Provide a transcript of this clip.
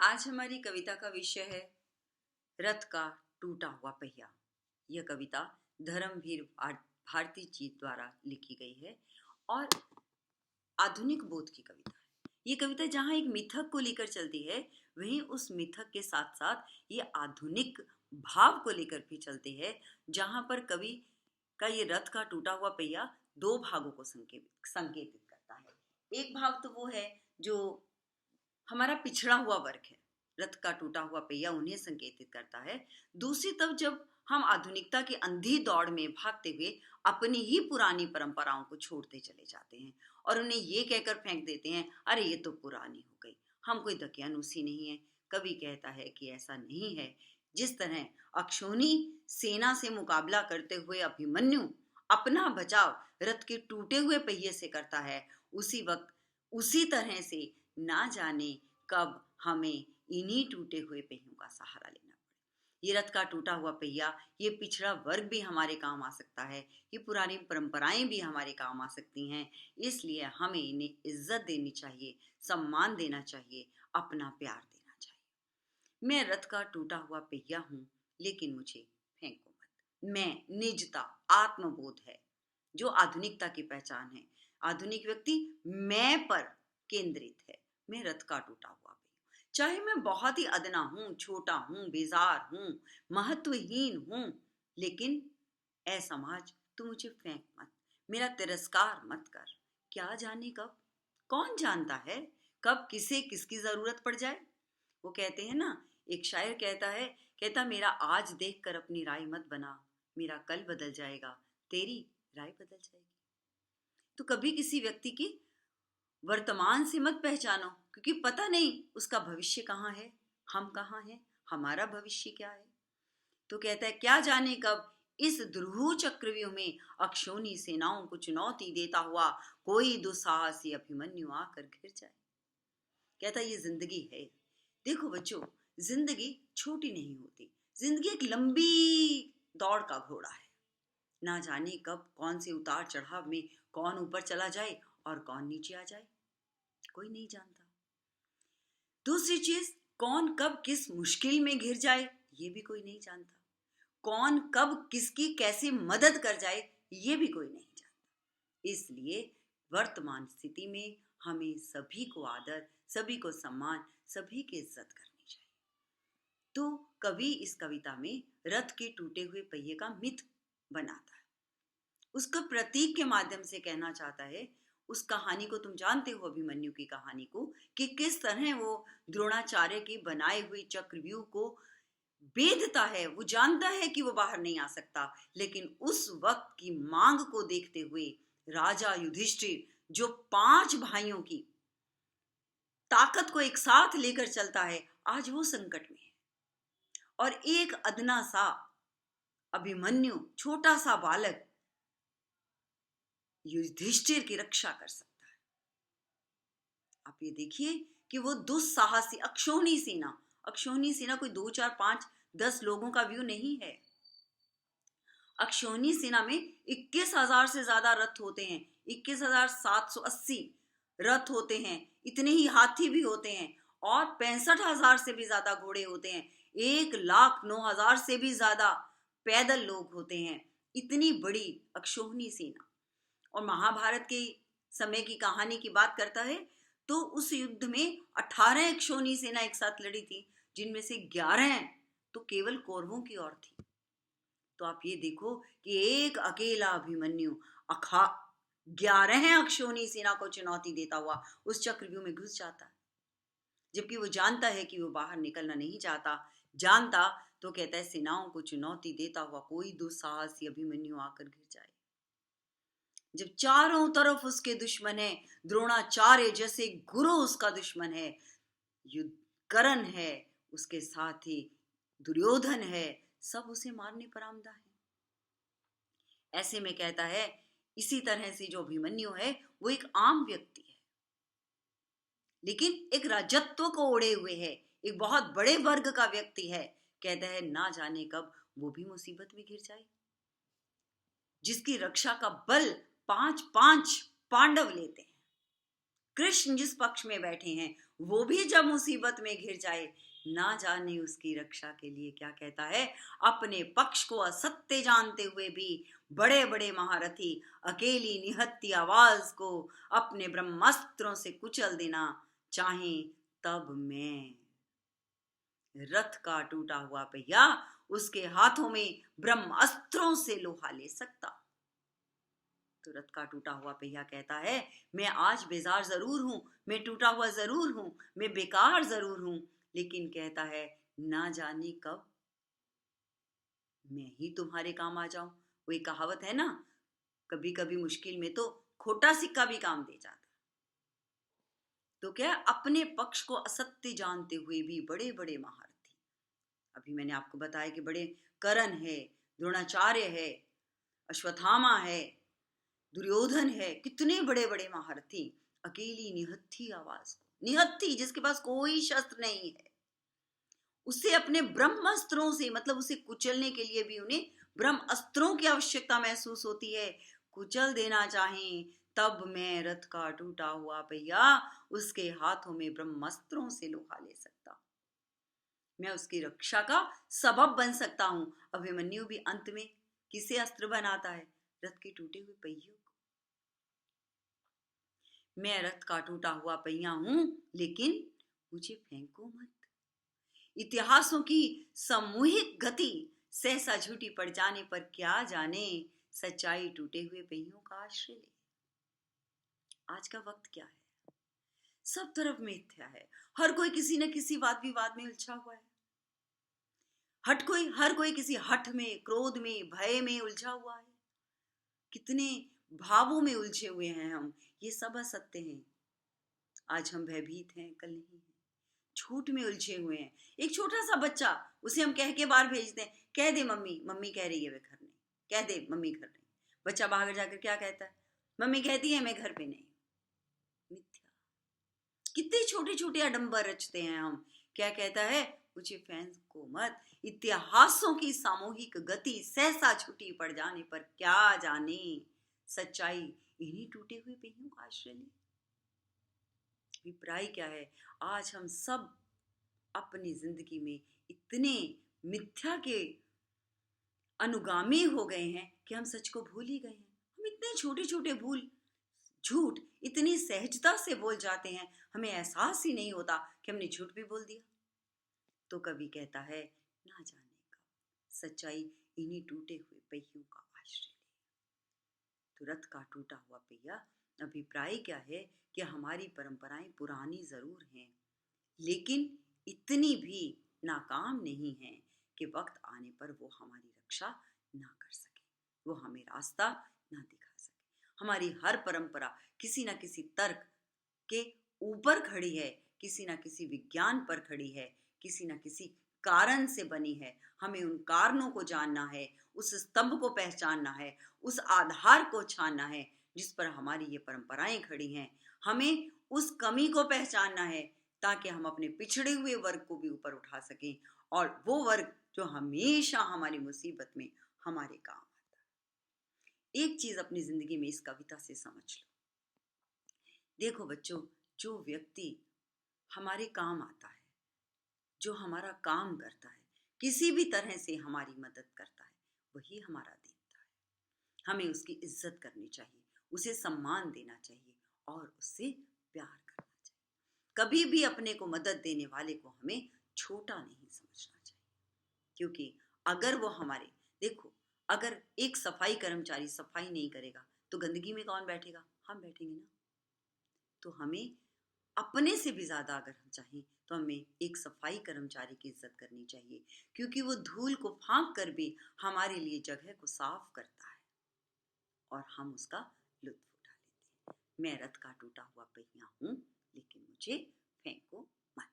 आज हमारी कविता का विषय है रथ का टूटा हुआ पहिया। यह कविता धर्मवीर भारती जी द्वारा लिखी गई है और आधुनिक बोध की कविता है। ये कविता जहाँ एक मिथक को लेकर चलती है, वहीं उस मिथक के साथ साथ ये आधुनिक भाव को लेकर भी चलती है, जहाँ पर कवि का ये रथ का टूटा हुआ पहिया दो भागों को संकेतित करता है। एक भाव तो वो है जो हमारा पिछड़ा हुआ वर्ग है, रथ का टूटा हुआ पहिया उन्हें संकेतित करता है। दूसरी तरफ जब हम आधुनिकता की अंधी दौड़ में भागते हुए अपनी ही पुरानी परंपराओं को छोड़ते चले जाते हैं और उन्हें ये कहकर फेंक देते हैं, अरे ये तो पुरानी हो गई, हम कोई दकियानूसी नहीं है। कवि कहता है कि ऐसा नहीं है। जिस तरह अक्षौनी सेना से मुकाबला करते हुए अभिमन्यु अपना बचाव रथ के टूटे हुए पहिए से करता है, उसी वक्त उसी तरह से ना जाने कब हमें इन्हीं टूटे हुए पहियों का सहारा लेना पड़े। ये रथ का टूटा हुआ पहिया, ये पिछड़ा वर्ग भी हमारे काम आ सकता है, ये पुरानी परंपराएं भी हमारे काम आ सकती हैं। इसलिए हमें इन्हें इज्जत देनी चाहिए, सम्मान देना चाहिए, अपना प्यार देना चाहिए। मैं रथ का टूटा हुआ पहिया हूँ, लेकिन मुझे फेंको मत। मैं निजता, आत्मबोध है जो आधुनिकता की पहचान है। आधुनिक व्यक्ति मैं पर केंद्रित है। मैं रथ का टूटा हुआ पहिया, चाहे मैं बहुत ही अदना हूं, छोटा हूं, बेजार हूं, महत्वहीन हूं, लेकिन ऐ समाज तू मुझे फेंक मत, मेरा तिरस्कार मत कर। क्या जाने कब, कौन जानता है कब किसे किसकी जरूरत पड़ जाए। वो कहते हैं ना, एक शायर कहता है, कहता मेरा आज देखकर अपनी राय मत बना, मेरा कल बदल जाएगा, तेरी राय बदल जाएगी। तो कभी किसी व्यक्ति की वर्तमान से मत पहचानो, क्योंकि पता नहीं उसका भविष्य कहाँ है, हम कहाँ हैं, हमारा भविष्य क्या है। तो कहता है, क्या जाने कब इस ध्रुव चक्रव्यूह में अक्षौनी सेनाओं को चुनौती देता हुआ कोई दुस्साहसी अभिमन्यु आकर घिर जाए। कहता ये जिंदगी है। देखो बच्चों, जिंदगी छोटी नहीं होती, जिंदगी एक लंबी दौड़ का घोड़ा है। ना जाने कब कौन से उतार चढ़ाव में कौन ऊपर चला जाए और कौन नीचे आ जाए, कोई नहीं जानता। दूसरी चीज, कौन कब किस मुश्किल में घिर जाए, ये भी कोई नहीं जानता। कौन कब किसकी कैसे मदद कर जाए, ये भी कोई नहीं जानता। इसलिए वर्तमान स्थिति में हमें सभी को आदर, सभी को सम्मान, सभी की इज्जत करनी चाहिए। तो कवि इस कविता में रथ के टूटे हुए पहिए का मिथ बनाता है, उसको प्रतीक के माध्यम से कहना चाहता है। उस कहानी को तुम जानते हो, अभिमन्यु की कहानी को, कि किस तरह वो द्रोणाचार्य की बनाए हुए चक्रव्यूह को बेधता है। वो जानता है कि वो बाहर नहीं आ सकता, लेकिन उस वक्त की मांग को देखते हुए राजा युधिष्ठिर, जो 5 भाइयों की ताकत को एक साथ लेकर चलता है, आज वो संकट में है और एक अदना सा अभिमन्यु, छोटा सा बालक, युधिष्ठिर की रक्षा कर सकता है। आप ये देखिए कि वो दुस्साहसी अक्षौणी सेना कोई 2 4 5 10 लोगों का व्यू नहीं है। अक्षौणी सेना में 21,000 से ज्यादा रथ होते हैं, 21,780 रथ होते हैं, इतने ही हाथी भी होते हैं और 65,000 से भी ज्यादा घोड़े होते हैं, 1,09,000 से भी ज्यादा पैदल लोग होते हैं। इतनी बड़ी अक्षौहिणी सेना। और महाभारत के समय की कहानी की बात करता है तो उस युद्ध में 18 अक्षौहिणी सेना एक साथ लड़ी थी, जिनमें से 11 तो केवल कौरवों की ओर थी। तो आप ये देखो कि एक अकेला अभिमन्यु 11 अक्षौहिणी सेना को चुनौती देता हुआ उस चक्रव्यूह में घुस जाता है, जबकि वो जानता है कि वो बाहर निकलना नहीं जानता। तो कहता है, सेनाओं को चुनौती देता हुआ कोई दुस्साहसी अभिमन्यु आकर घिर जाए। जब चारों तरफ उसके दुश्मन है, द्रोणाचार्य जैसे गुरु उसका दुश्मन है, युद्ध कर्ण है, उसके साथ ही दुर्योधन है, सब उसे मारने पर आमदा है। ऐसे में कहता है, इसी तरह से जो अभिमन्यु है वो एक आम व्यक्ति है, लेकिन एक राजत्व को ओढ़े हुए है, एक बहुत बड़े वर्ग का व्यक्ति है। कहता है, ना जाने कब वो भी मुसीबत में घिर जाए। जिसकी रक्षा का बल 5 5 पांडव लेते हैं, कृष्ण जिस पक्ष में बैठे हैं वो भी जब मुसीबत में घिर जाए, ना जाने उसकी रक्षा के लिए क्या कहता है, अपने पक्ष को असत्य जानते हुए भी बड़े बड़े महारथी अकेली निहत्ती आवाज को अपने ब्रह्मास्त्रों से कुचल देना चाहें, तब मैं रथ का टूटा हुआ पहिया उसके हाथों में ब्रह्मास्त्रों से लोहा ले सकता। तो रथ का टूटा हुआ पहिया कहता है, मैं आज बेजार जरूर हूं, मैं टूटा हुआ जरूर हूं, मैं बेकार जरूर हूं, लेकिन कहता है ना जाने कब मैं ही तुम्हारे काम आ जाऊं। वो एक कहावत है ना, कभी कभी मुश्किल में तो खोटा सिक्का भी काम दे जाता। तो क्या अपने पक्ष को असत्य जानते हुए भी बड़े बड़े महारथी, अभी मैंने आपको बताया कि बड़े कर्ण है, द्रोणाचार्य है, अश्वत्थामा है, दुर्योधन है, कितने बड़े बड़े महारथी अकेली निहत्थी आवाज, निहत्थी जिसके पास कोई शस्त्र नहीं है, उसे अपने ब्रह्मास्त्रों से, मतलब उसे कुचलने के लिए भी उन्हें ब्रह्मास्त्रों की आवश्यकता महसूस होती है, कुचल देना चाहें, तब मैं रथ का टूटा हुआ पहिया उसके हाथों में ब्रह्मास्त्रों से लोहा ले सकता, मैं उसकी रक्षा का सबब बन सकता हूं। अभिमन्यु भी अंत में किसे अस्त्र बनाता है, रथ के टूटे हुए पहियों को। मैं रथ का टूटा हुआ पहिया हूं, लेकिन मुझे फेंको मत। इतिहासों की सामूहिक गति सहसा झूठी पड़ जाने पर क्या जाने, सच्चाई टूटे हुए पहियों का आश्रय ले। आज का वक्त क्या है, सब तरफ मिथ्या है, हर कोई किसी न किसी वाद विवाद में उलझा हुआ है, हर कोई किसी हठ में, क्रोध में, भय में उलझा हुआ है, कितने भावों में उलझे हुए हैं हम, ये सब असत्य हैं। आज हम भयभीत हैं, कल नहीं है, झूठ में उलझे हुए हैं। एक छोटा सा बच्चा, उसे हम कह के बाहर भेजते हैं, कह दे मम्मी, मम्मी कह रही है वे घर नहीं, कह दे मम्मी घर नहीं, बच्चा बाहर जाकर क्या कहता है, मम्मी कहती है मैं घर पे नहीं। मिथ्या। कितने छोटे छोटे आडंबर रचते हैं हम, क्या कहता है, मुझे फैंस को मत। इतिहासों की सामूहिक गति सहसा छुट्टी पड़ जाने पर क्या जाने, सच्चाई इन्हीं टूटे हुए पहियों का आश्रय ले। अभिप्राय क्या है, आज हम सब अपनी जिंदगी में इतने मिथ्या के अनुगामी हो गए हैं कि हम सच को भूल ही गए हैं। हम इतने छोटे छोटे भूल, झूठ इतनी सहजता से बोल जाते हैं, हमें एहसास ही नहीं होता कि हमने झूठ भी बोल दिया। तो कवि कहता है, ना जाने कब सच्चाई इन्हीं टूटे हुए पहियों का आश्रय ले। तो रथ का टूटा हुआ पहिया अभिप्राय क्या है कि हमारी परंपराएं पुरानी जरूर हैं, लेकिन इतनी भी नाकाम नहीं है कि वक्त आने पर वो हमारी रक्षा ना कर सके, वो हमें रास्ता ना दिखा सके। हमारी हर परंपरा किसी ना किसी तर्क के ऊपर खड़ी है, किसी ना किसी विज्ञान पर खड़ी है, किसी ना किसी कारण से बनी है। हमें उन कारणों को जानना है, उस स्तंभ को पहचानना है, उस आधार को छानना है जिस पर हमारी ये परंपराएं खड़ी हैं। हमें उस कमी को पहचानना है ताकि हम अपने पिछड़े हुए वर्ग को भी ऊपर उठा सकें, और वो वर्ग जो हमेशा हमारी मुसीबत में हमारे काम आता है। एक चीज अपनी जिंदगी में इस कविता से समझ लो। देखो बच्चों, जो व्यक्ति हमारे काम आता है, जो हमारा काम करता है, किसी भी तरह से हमारी मदद करता है, वही हमारा देवता है। हमें उसकी इज्जत करनी चाहिए, उसे सम्मान देना चाहिए और उससे प्यार करना चाहिए। कभी भी अपने को मदद देने वाले को हमें छोटा नहीं समझना चाहिए, क्योंकि अगर वो हमारे, देखो, अगर एक सफाई कर्मचारी सफाई नहीं करेगा तो गंदगी में कौन बैठेगा, हम बैठेंगे ना। तो हमें अपने से भी ज्यादा अगर हम चाहें तो हमें एक सफाई कर्मचारी की इज्जत करनी चाहिए, क्योंकि वो धूल को फांक कर भी हमारे लिए जगह को साफ करता है और हम उसका लुत्फ उठा लेते हैं। मैं रथ का टूटा हुआ पहिया हूं, लेकिन मुझे फेंको मत।